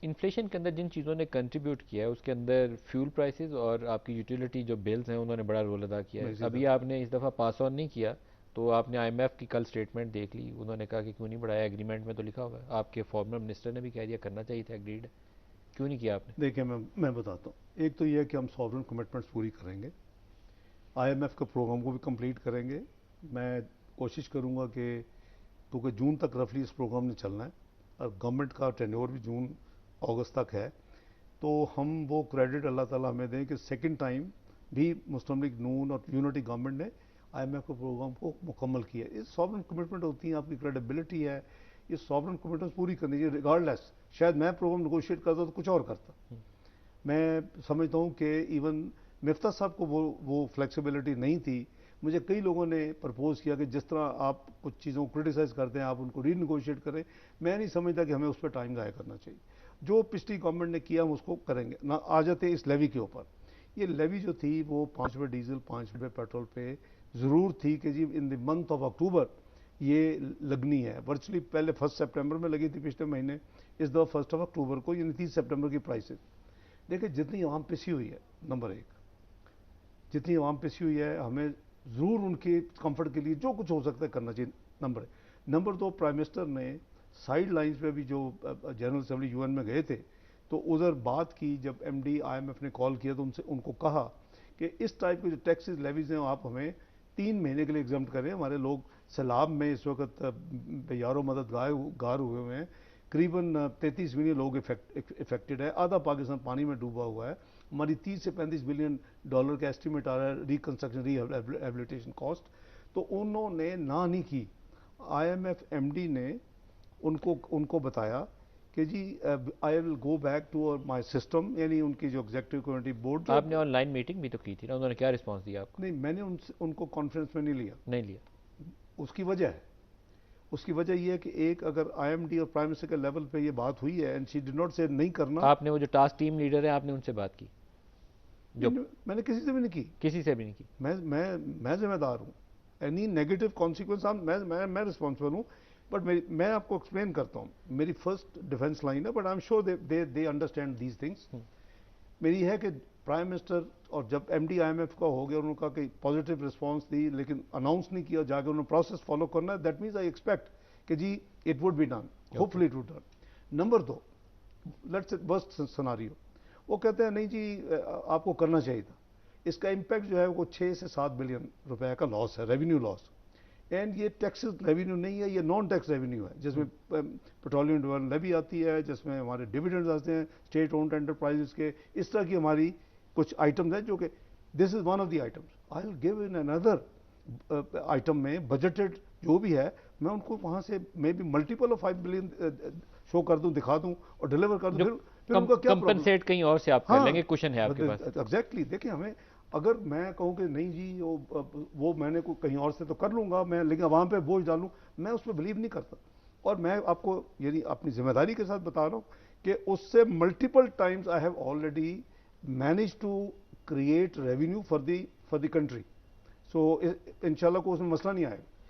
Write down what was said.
Inflation के अंदर जिन चीज़ों ने कंट्रीब्यूट किया है उसके अंदर फ्यूल प्राइसेस और आपकी यूटिलिटी जो बिल्स हैं उन्होंने बड़ा रोल अदा किया है। बेसिक अभी आपने इस दफ़ा पास ऑन नहीं किया, तो आपने आईएमएफ की कल स्टेटमेंट देख ली, उन्होंने कहा कि क्यों नहीं बढ़ाया, एग्रीमेंट में तो लिखा हुआ है, आपके फॉर्मर मिनिस्टर ने भी कह दिया करना चाहिए था, एग्रीड, क्यों नहीं किया आपने? देखिए, मैं बताता हूँ। एक तो ये है कि हम सॉवरेन कमिटमेंट्स पूरी करेंगे, आईएमएफ के प्रोग्राम को भी कंप्लीट करेंगे। मैं कोशिश करूँगा कि, क्योंकि जून तक रफली इस प्रोग्राम ने चलना है और गवर्नमेंट का टेन्योर भी जून अगस्त तक है, तो हम वो क्रेडिट अल्लाह ताला हमें दें कि सेकंड टाइम भी मुस्लिम लीग नून और यूनिटी गवर्नमेंट ने आईएमएफ के प्रोग्राम को मुकम्मल किया। ये सॉवरेन कमिटमेंट होती है, आपकी क्रेडिबिलिटी है, ये सॉवरेन कमिटमेंट पूरी करनी चाहिए रिगार्डलेस। शायद मैं प्रोग्राम निगोशिएट करता तो कुछ और करता। मैं समझता हूँ कि इवन मिफ्ता साहब को वो फ्लेक्सिबिलिटी नहीं थी। मुझे कई लोगों ने प्रपोज किया कि जिस तरह आप कुछ चीज़ों को क्रिटिसाइज़ करते हैं आप उनको रीनिगोशिएट करें। मैं नहीं समझता कि हमें उस पर टाइम ज़ाया करना चाहिए। जो पिछली गवर्नमेंट ने किया हम उसको करेंगे ना। आ जाते इस लेवी के ऊपर। ये लेवी जो थी वो 5 रुपये डीजल 5 रुपये पेट्रोल पे ज़रूर थी कि जी in the month of October ये लगनी है। वर्चुअली पहले 1 सितंबर में लगी थी पिछले महीने, इस दफ़ा 1 अक्टूबर को, यानी 30 सितंबर की प्राइसेस। देखिए जितनी आवाम पिसी हुई है, नंबर एक, जितनी आवाम पिसी हुई है हमें ज़रूर उनके कंफर्ट के लिए जो कुछ हो सकता है करना चाहिए, नंबर एक। नंबर दो, प्राइम मिनिस्टर ने साइड लाइन्स पे भी जो जनरल असेंबली यूएन में गए थे तो उधर बात की, जब एमडी आईएमएफ ने कॉल किया तो उनसे उनको कहा कि इस टाइप के जो टैक्सेस लेवीज हैं आप हमें 3 महीने के लिए एग्जाम्प्ट करें। हमारे लोग सैलाब में इस वक्त बेयारो मदद गार हुए हुए हैं। करीबन 33 मिलियन लोग इफेक्टेड है, आधा पाकिस्तान पानी में डूबा हुआ है। हमारी 30 से 35 बिलियन डॉलर का एस्टिमेट आ रहा है रिकंस्ट्रक्शन रिहेबिलिटेशन कॉस्ट। तो उन्होंने ना नहीं की। आईएमएफ एमडी ने उनको उनको बताया कि जी I will go back to my system, यानी उनकी जो एग्जीक्यूटिव कमेटी बोर्ड जो। आपने ऑनलाइन मीटिंग भी तो की थी ना, उन्होंने क्या रिस्पॉन्स दिया आपको? नहीं, मैंने उनको कॉन्फ्रेंस में नहीं लिया। नहीं लिया? उसकी वजह है, उसकी वजह यह है कि एक अगर आईएमडी और प्राइम मिनिस्टर के लेवल पे ये बात हुई है एंड शी डिड नॉट से नहीं करना। आपने वो जो टास्क टीम लीडर है आपने उनसे बात की? जो नहीं, मैंने किसी से भी नहीं की। किसी से भी नहीं की? मैं जिम्मेदार हूँ। एनी नेगेटिव कॉन्सिक्वेंस मैं रिस्पॉन्सिबल हूँ। बट मैं आपको एक्सप्लेन करता हूँ। मेरी फर्स्ट डिफेंस लाइन है, but I am sure they understand these things. मेरी है कि प्राइम मिनिस्टर और जब एमडी आईएमएफ का हो गया उन्होंने कहा कि पॉजिटिव रिस्पांस दी, लेकिन अनाउंस नहीं किया, जाके उन्होंने प्रोसेस फॉलो करना है। दैट मीन्स आई एक्सपेक्ट कि जी it would be done, hopefully it would done. Number दो, लेट्स वर्स्ट सिनारियो, वो कहते हैं नहीं जी आपको करना चाहिए था। इसका इम्पैक्ट जो है वो 6 से 7 बिलियन रुपए का लॉस है, रेवेन्यू लॉस। एंड ये टैक्सेस रेवेन्यू नहीं है, ये नॉन टैक्स रेवेन्यू है, जिसमें पेट्रोलियम डिविडेंड लेवी आती है, जिसमें हमारे डिविडेंड्स आते हैं स्टेट ओन्ड एंटरप्राइजेस के। इस तरह की हमारी कुछ आइटम्स हैं जो कि this is one of the items. I will give in another item में बजटेड जो भी है, मैं उनको वहां से may be multiple of 5 billion show कर दूं, दिखा दूं और डिलीवर कर दूं। जो फिर उनका क्या प्रॉब्लम। कंपनसेट कहीं और से आप कर लेंगे, हाँ, कुशन है आपके पास। एग्जैक्टली। देखिए हमें, अगर मैं कहूँ कि नहीं जी वो मैंने को कहीं और से तो कर लूंगा मैं, लेकिन वहां पे बोझ डालूं, मैं उस पर बिलीव नहीं करता। और मैं आपको यानी अपनी जिम्मेदारी के साथ बता रहा हूँ कि उससे multiple times I have already manage to create revenue for the country. So इंशाल्लाह को उसमें मसला नहीं आएगा।